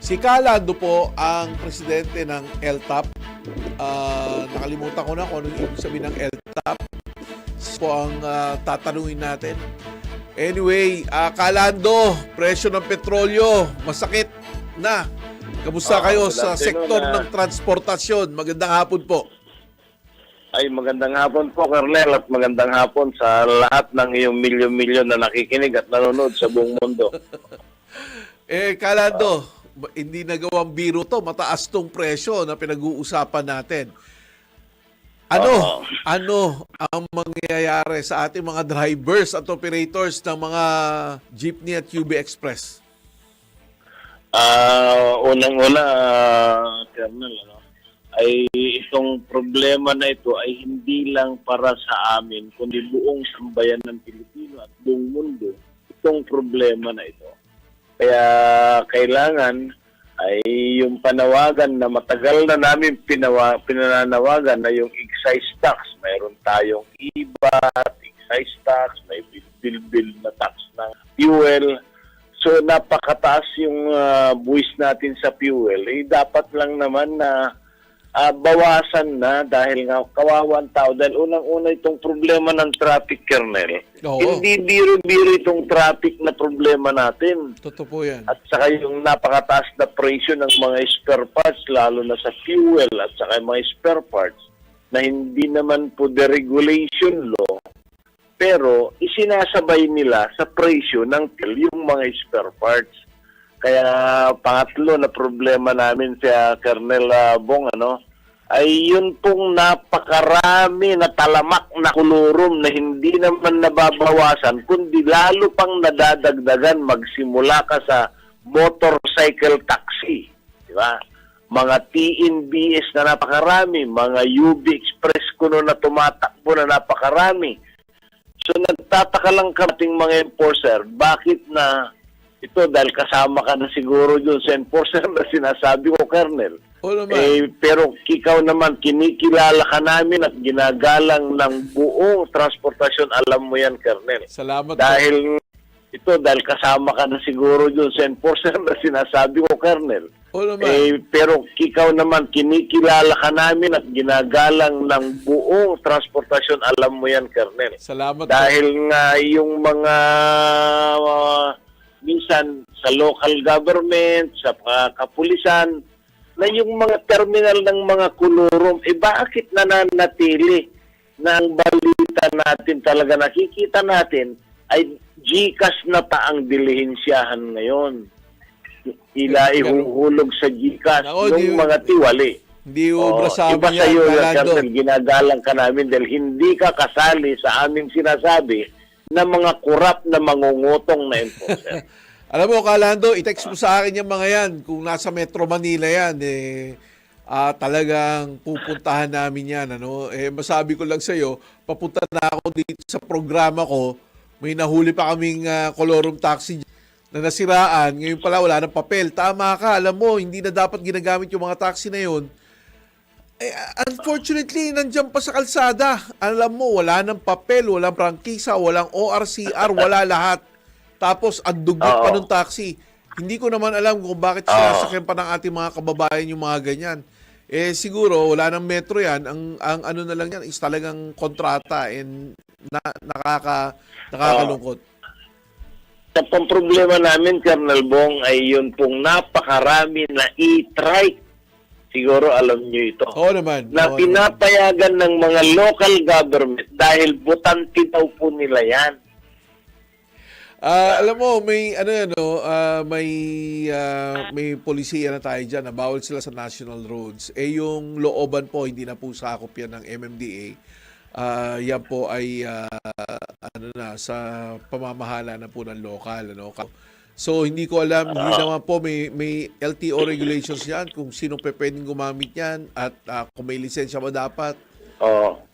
Si Calando po ang presidente ng LTAP. Nakalimutan ko na kung ano yung ibig sabihin ng LTAP. Po ang tatanungin natin. Anyway, Calando, presyo ng petrolyo, masakit na. Kamusta kayo sa sektor ng transportasyon? Magandang hapon po. Ay, magandang hapon po, Colonel, at magandang hapon sa lahat ng iyong milyon-milyon na nakikinig at nanonood sa buong mundo. Calando, hindi nagawang biro to, mataas tong presyo na pinag-uusapan natin. Ano ang mangyayari sa ating mga drivers at operators ng mga jeepney at QB Express? Unang-una, Colonel, ay itong problema na ito ay hindi lang para sa amin, kundi buong sambayan ng Pilipino at buong mundo, itong problema na ito. Kaya kailangan ay yung panawagan na matagal na namin pinananawagan na yung excise tax. Mayroon tayong IVAT, excise tax, may bill na tax ng fuel. So napakataas yung buwis natin sa fuel. Dapat lang naman na bawasan na dahil nga kawawan tao. Dahil unang-una itong problema ng traffic, Colonel. Hindi biro-biro itong traffic na problema natin. Totoo po yan. At saka yung napakataas na presyo ng mga spare parts, lalo na sa fuel at saka yung mga spare parts, na hindi naman po deregulation law, pero isinasabay nila sa presyo ng yung mga spare parts. Kaya pangatlo na problema namin sa Colonel Bong, ay yun pong napakarami na talamak na kulurum na hindi naman nababawasan, kundi lalo pang nadadagdagan magsimula ka sa motorcycle taxi. Di ba? Mga TNBS na napakarami, mga UB Express kuno na tumatakbo na napakarami. So nagtataka lang kaming mga enforcer, bakit na ito dahil kasama ka na siguro dun sa enforcer na sinasabi ko, Colonel. Pero ikaw naman, kinikilala ka namin at ginagalang ng buong transportasyon. Alam mo yan, Colonel. Salamat. Dahil dahil kasama ka na siguro dun sa enforcer na sinasabi ko, Colonel. Pero ikaw naman, kinikilala ka namin at ginagalang ng buong transportasyon. Alam mo yan, Colonel. Salamat. Dahil nga yung mga minsan sa local government, sa kapulisan, na yung mga terminal ng mga kulurum, bakit nananatili na ang balita natin talaga nakikita natin ay GCash na ang dilihensyahan ngayon. Ihuhulog sa GCash yung mga tiwali. Hindi ubra sa iba amin sa'yo, yan, ginagalang ka namin dahil hindi ka kasali sa aming sinasabi na mga kurap na mangungutong na enforcer. Alam mo, Calando, i-text mo sa akin yung mga yan. Kung nasa Metro Manila yan, talagang pupuntahan namin yan. Masabi ko lang sa'yo, papunta na ako dito sa programa ko. May nahuli pa kaming colorum taxi na nasiraan. Ngayon pala, wala ng papel. Tama ka, alam mo, hindi na dapat ginagamit yung mga taxi na yun. Unfortunately, nandiyan pa sa kalsada. Alam mo, wala ng papel, walang prangkisa, walang ORCR, wala lahat. Tapos, ang dugot pa ng taxi. Hindi ko naman alam kung bakit sinasakyan pa ng ating mga kababayan yung mga ganyan. Siguro, wala ng metro yan. Ang ano na lang yan is talagang kontrata and nakakalungkot. Sa problema namin, Colonel Bong, ay yun pong napakarami na e-trike. Siguro alam nyo ito. Oo naman. Na pinapayagan ng mga local government dahil butante daw po nila yan. Alam mo, may may polisiya na tayo diyan na bawal sila sa national roads. Yung looban po hindi na po sakop yan ng MMDA. Yan po ay sa pamamahala na po ng lokal, So hindi ko alam, hindi naman po may LTO regulations yan kung sino pwedeng gumamit yan at kung may lisensya ba dapat.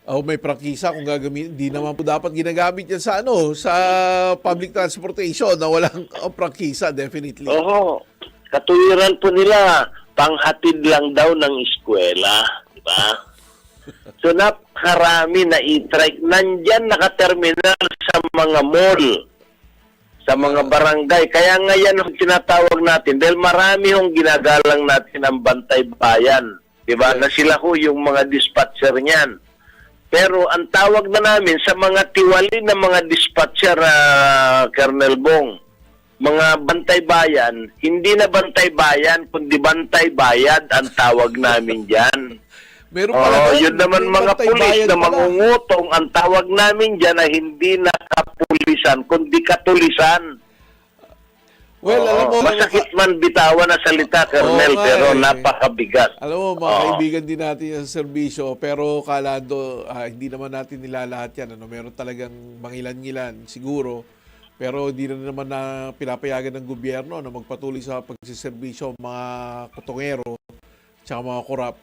May prangkisa kung gagamitin. Hindi naman po dapat ginagamit yan sa sa public transportation na walang prangkisa, definitely. Katuwiran po nila, panghatid lang daw ng eskwela, di ba? So napakarami na e-trike. Nandyan nakaterminal sa mga mall. sa mga barangay. Kaya nga yan ang tinatawag natin dahil marami yung ginagalang natin ang bantay bayan. Diba? Na sila ho yung mga dispatcher niyan. Pero ang tawag na namin sa mga tiwali na mga dispatcher, Colonel Bong, mga bantay bayan, hindi na bantay bayan, kundi bantay bayad ang tawag namin dyan. Meron pala Yun naman may mga bantay pulis bayan na pala. mangungutong, ang tawag namin dyan na hindi na kapulisan, kundi katulisan. Well, alam mo, Masakit man bitawan na salita, Colonel, nga pero eh. napakabigat. Alam mo, mga kaibigan din natin sa serbisyo, pero kalado, hindi naman natin nilalahat yan. Meron talagang mangilan-ngilan, siguro. Pero hindi na naman na pinapayagan ng gobyerno na magpatuloy sa pagsiservisyo mga kutongero tsaka mga korap.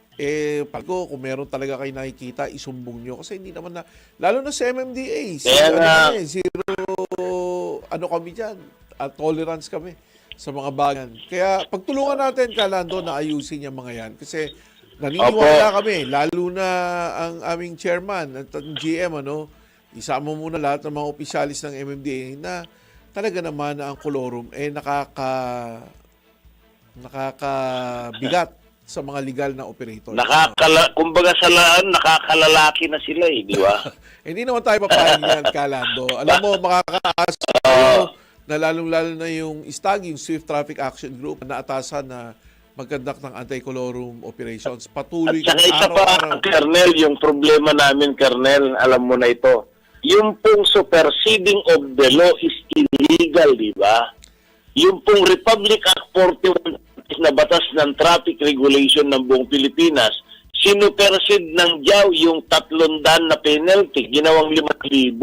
Palgo, kung meron talaga kayo nakikita, isumbong nyo. Kasi hindi naman na, lalo na sa MMDA, ano kami dyan, at tolerance kami sa mga bagan. Kaya pagtulungan natin, Kalando, na ayusin yung mga yan. Kasi naniniwala kami, lalo na ang aming chairman at ang GM, isama muna lahat ng mga opisyalis ng MMDA na talaga naman na ang kolorum nakakabigat sa mga legal na operator. Kumbaga sa laan, nakakalalaki na sila di ba? Hindi naman tayo papayag yan, Kalando. Alam mo, makakaas tayo na lalong-lalo na yung STAG, yung Swift Traffic Action Group, na atasan na mag-conduct ng anti-colorum operations. Patuloy At saka isa pa, Colonel, yung problema namin, Colonel, alam mo na ito, yung pong superseding of the law is illegal, di ba? Yung pong Republic Act 41 na batas ng traffic regulation ng buong Pilipinas, sinupersede ng JAW yung 300 na penalty, ginawang 5,000.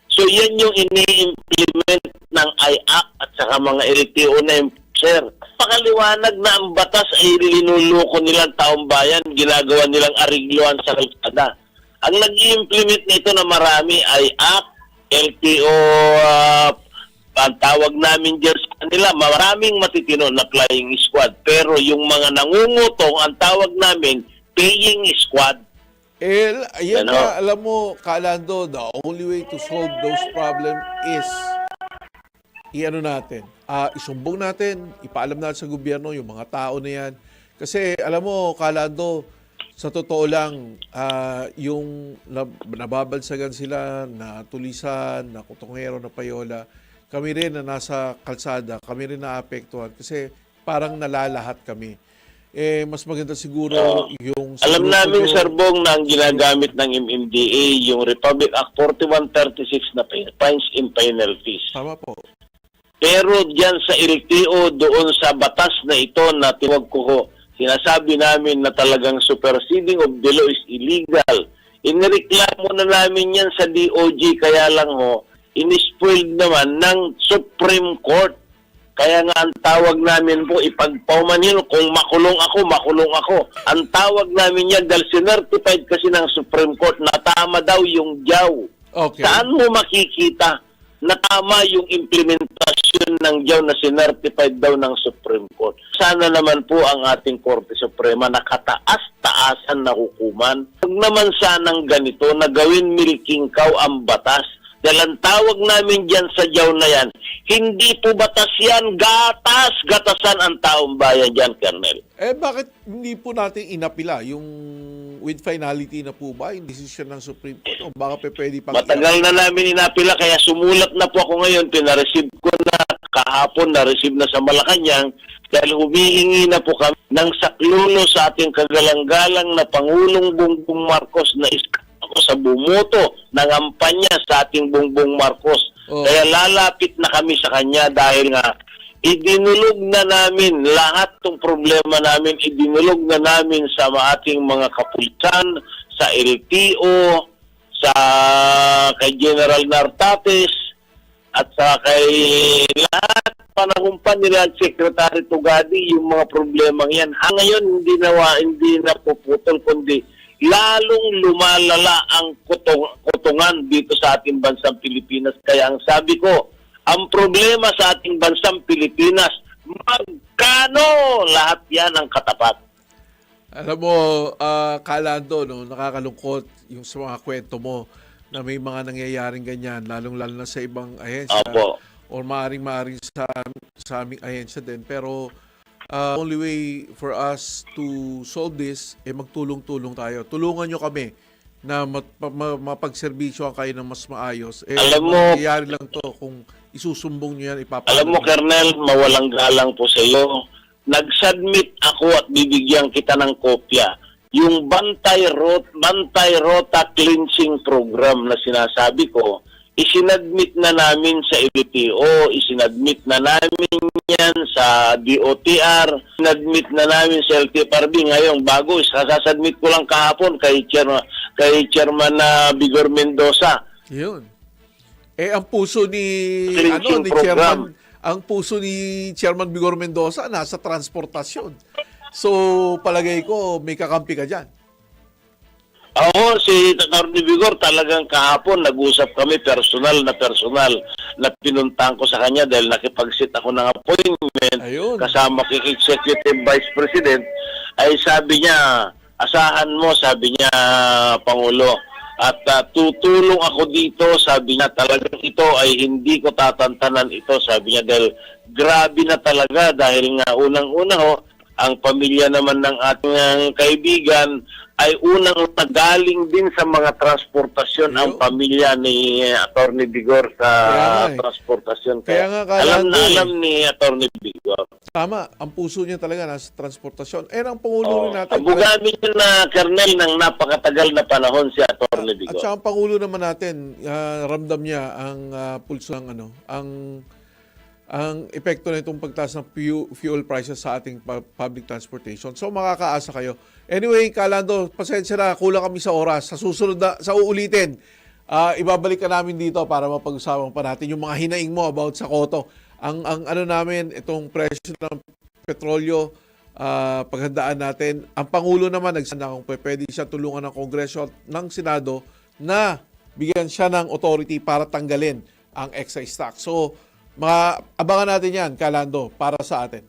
So yan yung ini-implement ng IAC at saka mga LTO na enforcer. Pakaliwanag na ang batas ay linuloko nilang taong bayan, ginagawa nilang arigluan sa kalsada. Ang nag-i-implement nito na marami ay IAC, LTO, ang tawag namin dyan sa kanila, maraming matitino na flying squad. Pero yung mga nangungutong, ang tawag namin, paying squad. Ayan na, alam mo, Kalando, the only way to solve those problems is isumbong natin, ipaalam natin sa gobyerno, yung mga tao na yan. Kasi, alam mo, Kalando, sa totoo lang, yung nababalsagan sila, na tulisan, na kutongero, na payola, kami rin na nasa kalsada, kami rin naapektuhan kasi parang nalalahat kami. Mas maganda siguro yung... Alam namin, Sir Bong, na ang ginagamit ng MMDA, yung Republic Act 4136 na fines and penalties. Tama po. Pero diyan sa LTO, doon sa batas na ito na tinawag ko, sinasabi namin na talagang superseding of the law is illegal. Inireklamo na namin yan sa DOJ, kaya lang inispoiled naman ng Supreme Court. Kaya nga ang tawag namin po, ipagpaumanhin, kung makulong ako. Ang tawag namin yan, dahil sinertified kasi ng Supreme Court na tama daw yung JAW. Okay. Saan mo makikita na tama yung implementasyon ng JAW na sinertified daw ng Supreme Court? Sana naman po ang ating Korte Suprema nakataas-taasan na hukuman. Huwag naman sanang ganito na gawin milking cow ang batas. Dahil ang tawag namin dyan sa JAW na yan, hindi po batas yan, gatasan ang taong bayan dyan, Colonel. Bakit hindi po natin inapila yung with finality na po ba yung decision ng Supreme Court? O baka pwede pang... Matagal na namin inapila, kaya sumulat na po ako ngayon, pinareceive ko na kahapon, na-receive na sa Malacanang, dahil humihingi na po kami ng saklulo sa ating kagalang-galang na Pangulong Bongbong Marcos na ako sa bumoto ng kampanya sa ating Bongbong Marcos. Kaya lalapit na kami sa kanya dahil nga idinulog na namin lahat ng problema namin, idinulog na namin sa ating mga kapulisan, sa LTO, sa kay General Nartates, at sa kay lahat panahumpan nila Secretary Tugadi yung mga problemang yan. Ngayon hindi na puputol kundi lalong lumalala ang kutungan dito sa ating bansang Pilipinas. Kaya ang sabi ko, ang problema sa ating bansang Pilipinas, magkano lahat yan ang katapat? Alam mo, Kalando, nakakalungkot yung sa mga kwento mo na may mga nangyayaring ganyan, lalong-lalo na sa ibang ahensya. Opo. or maaring sa aming ahensya din. Pero only way for us to solve this, magtulong-tulong tayo. Tulungan nyo kami na mapagserbisyo kayo ng mas maayos. Alam mo, mangyayari lang to kung isusumbong nyo yan, ipapagawa. Alam mo, Colonel, mawalang galang po sa iyo. Nag-submit ako at bibigyan kita ng kopya. Yung Bantay Rota Cleansing Program na sinasabi ko, isinadmit na namin sa LTO, isinadmit na namin yan sa DOTR, isinadmit na namin sa LTFRB. Ngayon, bago, sasubmit ko lang kahapon kay Chairman Vigor Mendoza. Yun. Ang puso ni Cleansing program. Chairman, ang puso ni Chairman Vigor Mendoza nasa transportasyon. So, palagay ko may kakampi ka diyan. Oo, si Atty. Vigor talagang kahapon nag-usap kami personal na pinuntahan ko sa kanya dahil nakipag-sit ako ng appointment. Ayun. Kasama kay Executive Vice President. Ay sabi niya, asahan mo, sabi niya, Pangulo. At tutulong ako dito, sabi niya, talagang ito ay hindi ko tatantanan ito, sabi niya, dahil grabe na talaga dahil nga unang-una ho, ang pamilya naman ng ating kaibigan ay unang nagaling din sa mga transportasyon ang pamilya ni Atty. Vigor sa transportasyon. Kaya nga, alam ni Atty. Vigor. Tama, ang puso niya talaga nasa transportasyon. Ang Pangulo rin natin. Abugamin niya na, Colonel, ng napakatagal na panahon si Atty. Vigor. At saka ang Pangulo naman natin, ramdam niya ang pulso ng ang epekto na itong pagtaas ng fuel prices sa ating public transportation. So makakaasa kayo. Anyway, Calando, pasensya na, kulang kami sa oras. Sa susunod na, sa uulitin, ibabalik ka namin dito para mapag-usapan pa natin yung mga hinaing mo about sa koto. Ang ano namin, itong presyo ng petrolyo, paghandaan natin. Ang Pangulo naman, nagsanda kung pwede siya tulungan ng Kongreso at ng Senado na bigyan siya ng authority para tanggalin ang excise tax. So, abangan natin yan, Calando, para sa atin.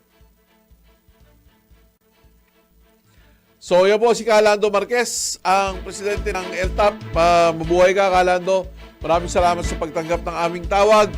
So, yan po si Calando Marquez, ang presidente ng LTAP. Mabuhay ka, Calando. Maraming salamat sa pagtanggap ng aming tawag.